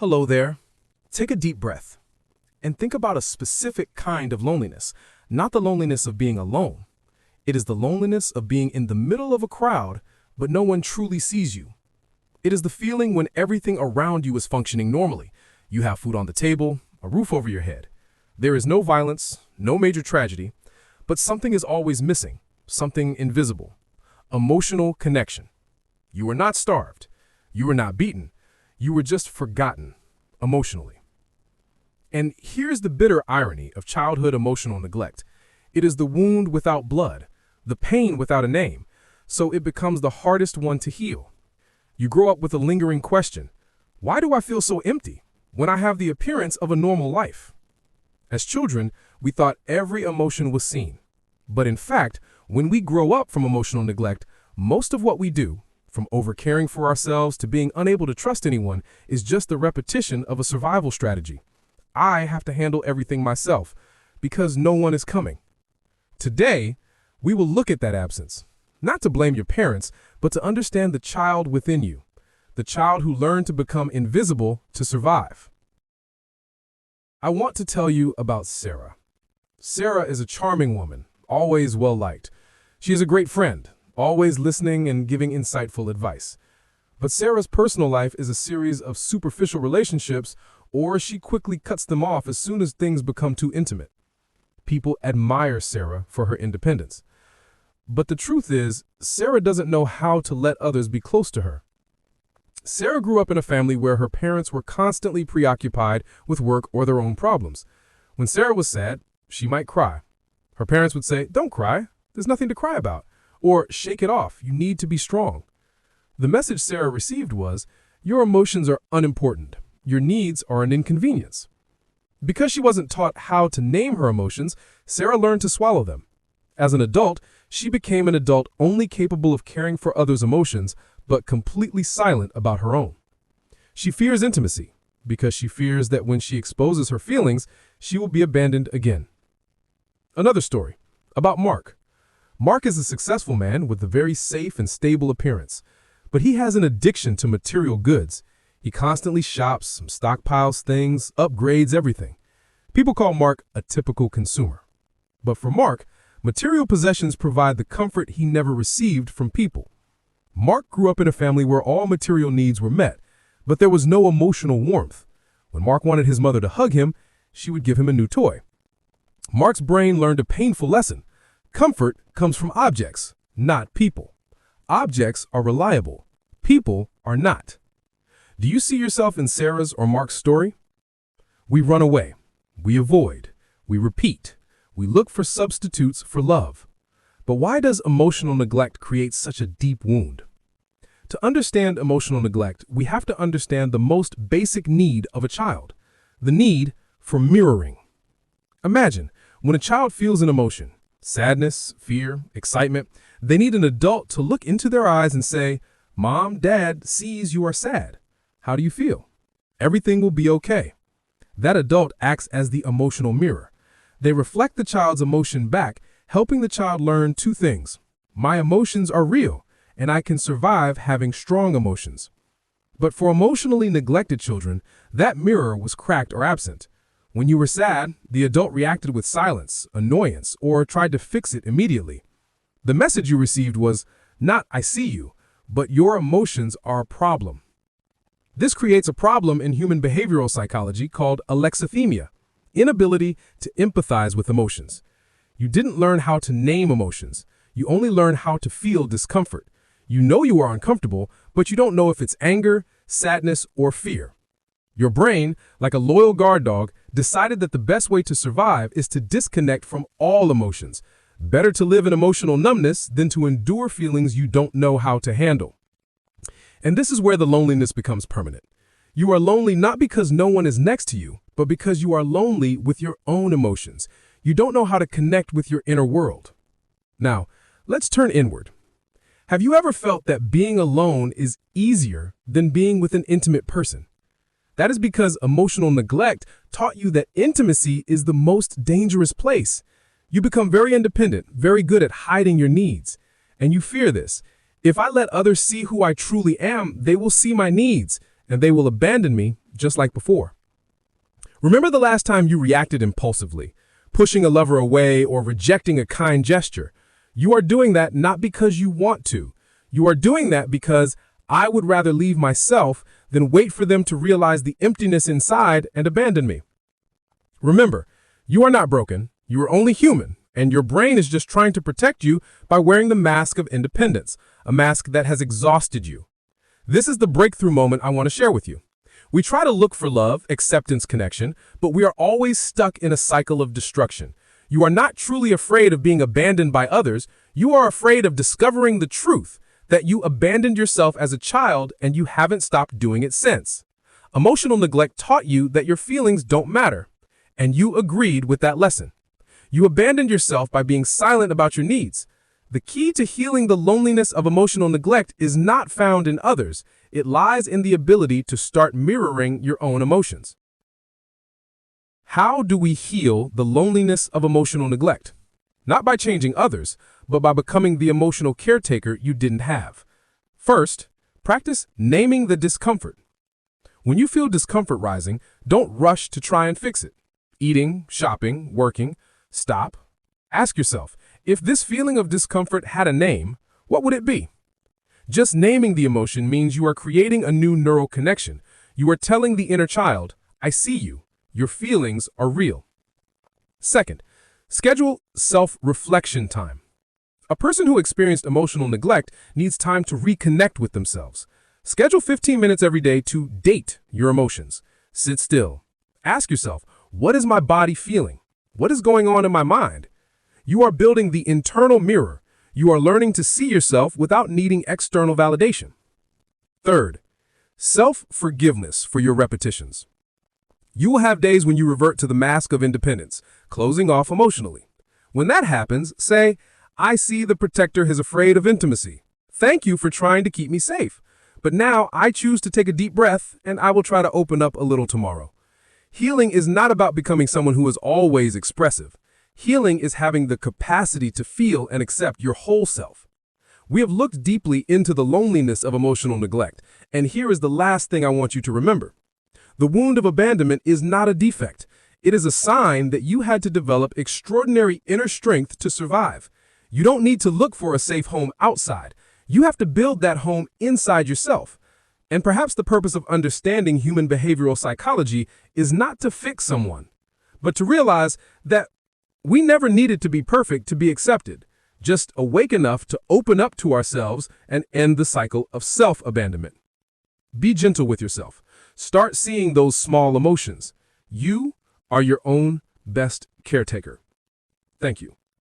Hello there. Take a deep breath and think about a specific kind of loneliness, not the loneliness of being alone. It is the loneliness of being in the middle of a crowd, but no one truly sees you. It is the feeling when everything around you is functioning normally. You have food on the table, a roof over your head. There is no violence, no major tragedy, but something is always missing, something invisible. Emotional connection. You were not starved. You were not beaten. You were just forgotten, emotionally. And here's the bitter irony of childhood emotional neglect. It is the wound without blood, the pain without a name, so it becomes the hardest one to heal. You grow up with a lingering question: why do I feel so empty when I have the appearance of a normal life? As children, we thought every emotion was seen. But in fact, when we grow up from emotional neglect, most of what we do, from overcaring for ourselves to being unable to trust anyone, is just the repetition of a survival strategy. I have to handle everything myself because no one is coming. Today, we will look at that absence, not to blame your parents, but to understand the child within you, the child who learned to become invisible to survive. I want to tell you about Sarah. Sarah is a charming woman, always well-liked. She is a great friend, always listening and giving insightful advice. But Sarah's personal life is a series of superficial relationships, or she quickly cuts them off as soon as things become too intimate. People admire Sarah for her independence. But the truth is, Sarah doesn't know how to let others be close to her. Sarah grew up in a family where her parents were constantly preoccupied with work or their own problems. When Sarah was sad, she might cry. Her parents would say, "Don't cry, there's nothing to cry about," or "Shake it off, you need to be strong." The message Sarah received was, your emotions are unimportant, your needs are an inconvenience. Because she wasn't taught how to name her emotions, Sarah learned to swallow them. As an adult, she became an adult only capable of caring for others' emotions, but completely silent about her own. She fears intimacy, because she fears that when she exposes her feelings, she will be abandoned again. Another story, about Mark. Mark is a successful man with a very safe and stable appearance, but he has an addiction to material goods. He constantly shops, stockpiles things, upgrades everything. People call Mark a typical consumer. But for Mark, material possessions provide the comfort he never received from people. Mark grew up in a family where all material needs were met, but there was no emotional warmth. When Mark wanted his mother to hug him, she would give him a new toy. Mark's brain learned a painful lesson. Comfort comes from objects, not people. Objects are reliable. People are not. Do you see yourself in Sarah's or Mark's story? We run away. We avoid. We repeat. We look for substitutes for love. But why does emotional neglect create such a deep wound? To understand emotional neglect, we have to understand the most basic need of a child, the need for mirroring. Imagine, when a child feels an emotion, sadness, fear, excitement, they need an adult to look into their eyes and say, "Mom, Dad sees you are sad. How do you feel? Everything will be okay." That adult acts as the emotional mirror. They reflect the child's emotion back, helping the child learn two things. My emotions are real, and I can survive having strong emotions. But for emotionally neglected children, that mirror was cracked or absent. When you were sad, the adult reacted with silence, annoyance, or tried to fix it immediately. The message you received was not "I see you," but "your emotions are a problem." This creates a problem in human behavioral psychology called alexithymia, inability to empathize with emotions. You didn't learn how to name emotions. You only learn how to feel discomfort. You know you are uncomfortable, but you don't know if it's anger, sadness, or fear. Your brain, like a loyal guard dog, decided that the best way to survive is to disconnect from all emotions. Better to live in emotional numbness than to endure feelings you don't know how to handle. And this is where the loneliness becomes permanent. You are lonely not because no one is next to you, but because you are lonely with your own emotions. You don't know how to connect with your inner world. Now, let's turn inward. Have you ever felt that being alone is easier than being with an intimate person? That is because emotional neglect taught you that intimacy is the most dangerous place. You become very independent, very good at hiding your needs. And you fear this. If I let others see who I truly am, they will see my needs, and they will abandon me just like before. Remember the last time you reacted impulsively, pushing a lover away or rejecting a kind gesture? You are doing that not because you want to. You are doing that because I would rather leave myself than wait for them to realize the emptiness inside and abandon me. Remember, you are not broken. You are only human, and your brain is just trying to protect you by wearing the mask of independence, a mask that has exhausted you. This is the breakthrough moment I want to share with you. We try to look for love, acceptance, connection, but we are always stuck in a cycle of destruction. You are not truly afraid of being abandoned by others. You are afraid of discovering the truth that you abandoned yourself as a child and you haven't stopped doing it since. Emotional neglect taught you that your feelings don't matter, and you agreed with that lesson. You abandoned yourself by being silent about your needs. The key to healing the loneliness of emotional neglect is not found in others. It lies in the ability to start mirroring your own emotions. How do we heal the loneliness of emotional neglect? Not by changing others, but by becoming the emotional caretaker you didn't have. First, practice naming the discomfort. When you feel discomfort rising, don't rush to try and fix it. Eating, shopping, working, stop. Ask yourself, if this feeling of discomfort had a name, what would it be? Just naming the emotion means you are creating a new neural connection. You are telling the inner child, I see you. Your feelings are real. Second, schedule self-reflection time. A person who experienced emotional neglect needs time to reconnect with themselves. Schedule 15 minutes every day to date your emotions. Sit still. Ask yourself, what is my body feeling? What is going on in my mind? You are building the internal mirror. You are learning to see yourself without needing external validation. Third, self-forgiveness for your repetitions. You will have days when you revert to the mask of independence, closing off emotionally. When that happens, say, I see the protector is afraid of intimacy. Thank you for trying to keep me safe. But now I choose to take a deep breath and I will try to open up a little tomorrow. Healing is not about becoming someone who is always expressive. Healing is having the capacity to feel and accept your whole self. We have looked deeply into the loneliness of emotional neglect, and here is the last thing I want you to remember. The wound of abandonment is not a defect. It is a sign that you had to develop extraordinary inner strength to survive. You don't need to look for a safe home outside. You have to build that home inside yourself. And perhaps the purpose of understanding human behavioral psychology is not to fix someone, but to realize that we never needed to be perfect to be accepted, just awake enough to open up to ourselves and end the cycle of self-abandonment. Be gentle with yourself. Start seeing those small emotions. You are your own best caretaker. Thank you.